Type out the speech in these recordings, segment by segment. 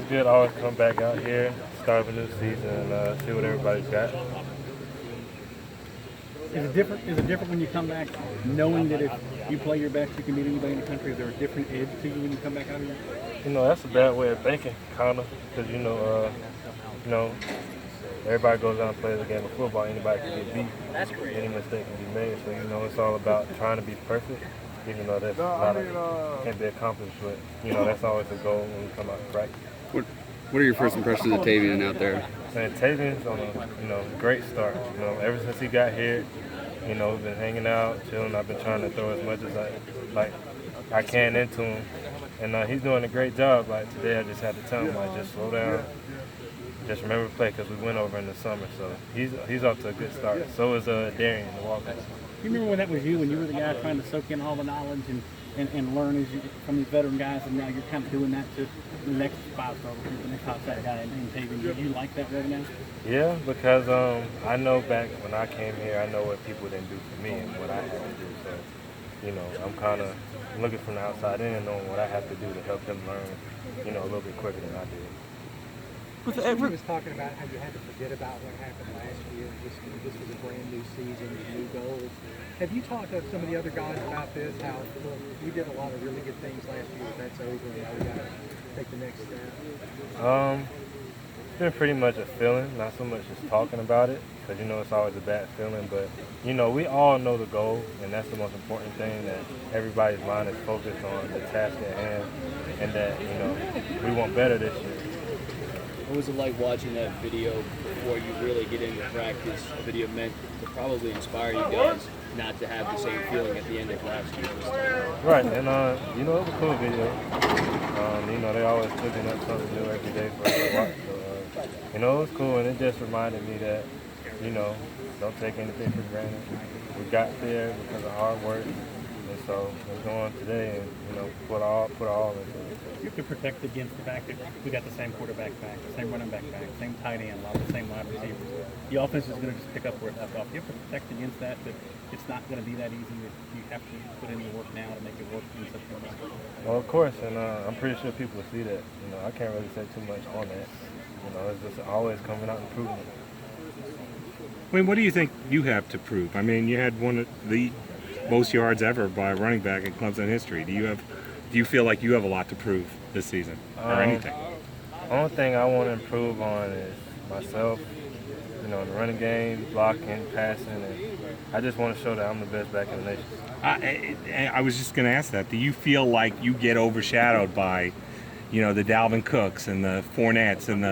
always good to always come back out here, start a new season, and see what everybody's got. Is it different when you come back knowing that if you play your best, you can beat anybody in the country? Is there a different edge to you when you come back out here? That's a bad way of thinking, kind of, because, everybody goes out and plays a game of football. Anybody can get beat. Any mistake can be made. So, it's all about trying to be perfect, even though that's can't be accomplished. But, that's always the goal when we come out to practice. What are your first impressions of Tavian out there? Man, Tavian's on a great start. Ever since he got here, we've been hanging out, chilling. I've been trying to throw as much as I can into him. And he's doing a great job. Like today, I just had to tell him, just slow down. Just remember to play because we went over in the summer. So he's off to a good start. So is Darian, the walk-on. You remember when that was you, when you were the guy trying to soak in all the knowledge and learn from these veteran guys, and now you're kind of doing that to the next five-star recruit, the next top-side guy in Tavian. Do you like that right now? Yeah, because I know back when I came here, I know what people didn't do for me and what I had to do. So, I'm kind of looking from the outside in and knowing what I have to do to help them learn, a little bit quicker than I did. He was talking about how you had to forget about what happened last year. This was a brand new season, new goals. Have you talked to some of the other guys about this? How we did a lot of really good things last year, but that's over, and now we got to take the next step. It's been pretty much a feeling, not so much just talking about it, because it's always a bad feeling. But we all know the goal, and that's the most important thing. That everybody's mind is focused on the task at hand, and that we want better this year. What was it like watching that video before you really get into practice? The video meant to probably inspire you guys not to have the same feeling at the end of last year. Right, and it was a cool video. They always cooking up something new every day for us to watch. So, it was cool, and it just reminded me that, don't take anything for granted. We got there because of hard work, and so we're going today and put all into it. You can protect against the fact that we got the same quarterback back, the same running back back, same tight end, a lot of the same wide receivers. The offense is going to just pick up where it left off. You have to protect against that it's not going to be that easy, that you have to put in the work now to make it work in such a way. Well, of course, and I'm pretty sure people will see that. I can't really say too much on that. It's just always coming out and proving it. Wayne, what do you think you have to prove? I mean, you had one of the most yards ever by a running back in Clemson history. Do you feel like you have a lot to prove this season, or anything? The only thing I want to improve on is myself, in the running game, blocking, passing, and I just want to show that I'm the best back in the nation. I was just going to ask that. Do you feel like you get overshadowed by, the Dalvin Cooks and the Fournettes and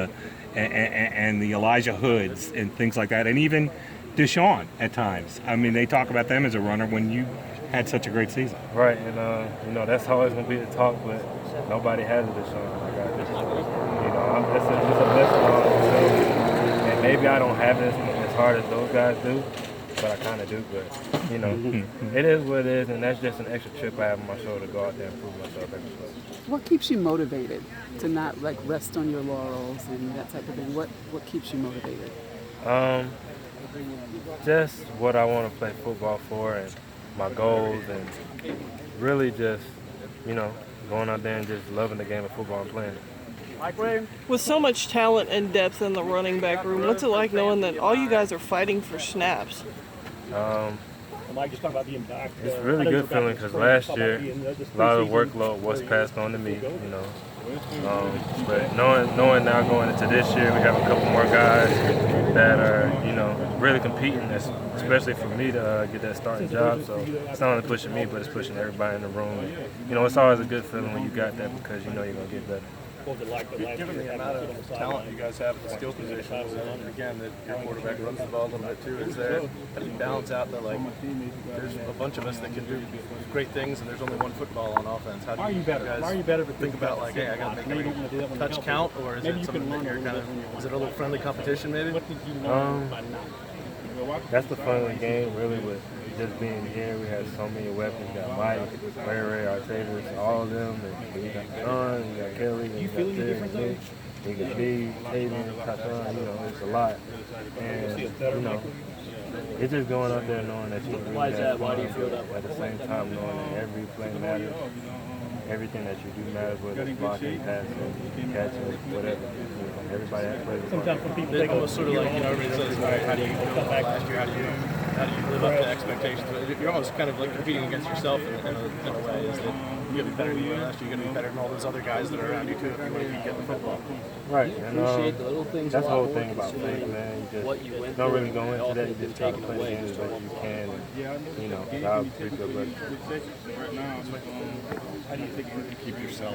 the Elijah Hoods and things like that, and even Deshaun at times? I mean, they talk about them as a runner when you had such a great season. Right, and that's always going to be the talk, but nobody has it Deshaun like I do. It's a blessing on the and maybe I don't have it as hard as those guys do, but I kind of do. But, it is what it is, and that's just an extra chip I have on my shoulder to go out there and prove myself every play. What keeps you motivated to not rest on your laurels and that type of thing? What keeps you motivated? Just what I want to play football for and my goals, and really just, going out there and just loving the game of football and playing it. With so much talent and depth in the running back room, what's it like knowing that all you guys are fighting for snaps? It's a really good feeling because last year a lot of the workload was passed on to me, but knowing now going into this year, we have a couple more guys that are, really competing, especially for me to get that starting job. So it's not only pushing me, but it's pushing everybody in the room. And, it's always a good feeling when you got that because you're going to get better. Given the amount of talent you guys have at the skill positions, and again, that your quarterback runs the ball a little bit too, is there, how do you balance out that, there's a bunch of us that can do great things, and there's only one football on offense? How do you guys think about, hey, I got to make every touch count, or is it something that you're is it a little friendly competition maybe? That's the fun of the game, really, with just being here. We have so many weapons. We got Mike, Ray, Artavis, all of them. And we got John, we got Kelly, we got Terry, we got B, Tavian, Tashawn, it's a lot. And, it's just going out there knowing that you can really have fun at the same time knowing that every play matters. everything that you do matters, whether it's blocking, passing, catching, whatever. Everybody that plays. Sometimes when people It's take almost sort of like, everybody says, all right, how do you come back last year? How do you live up to expectations? But you're almost kind of like competing against yourself in a way. Is that you got to be better than you were last year. You got to be better than all those other guys that are around you too if you want to keep getting the football. Right. And, Appreciate the little things. that's a the lot whole more thing about considering faith, man. You just what you went don't through really go and into all that. You that's been just try to taken play the away game as just best on as you one can. And, you know, God will treat your best. How do you think you keep yourself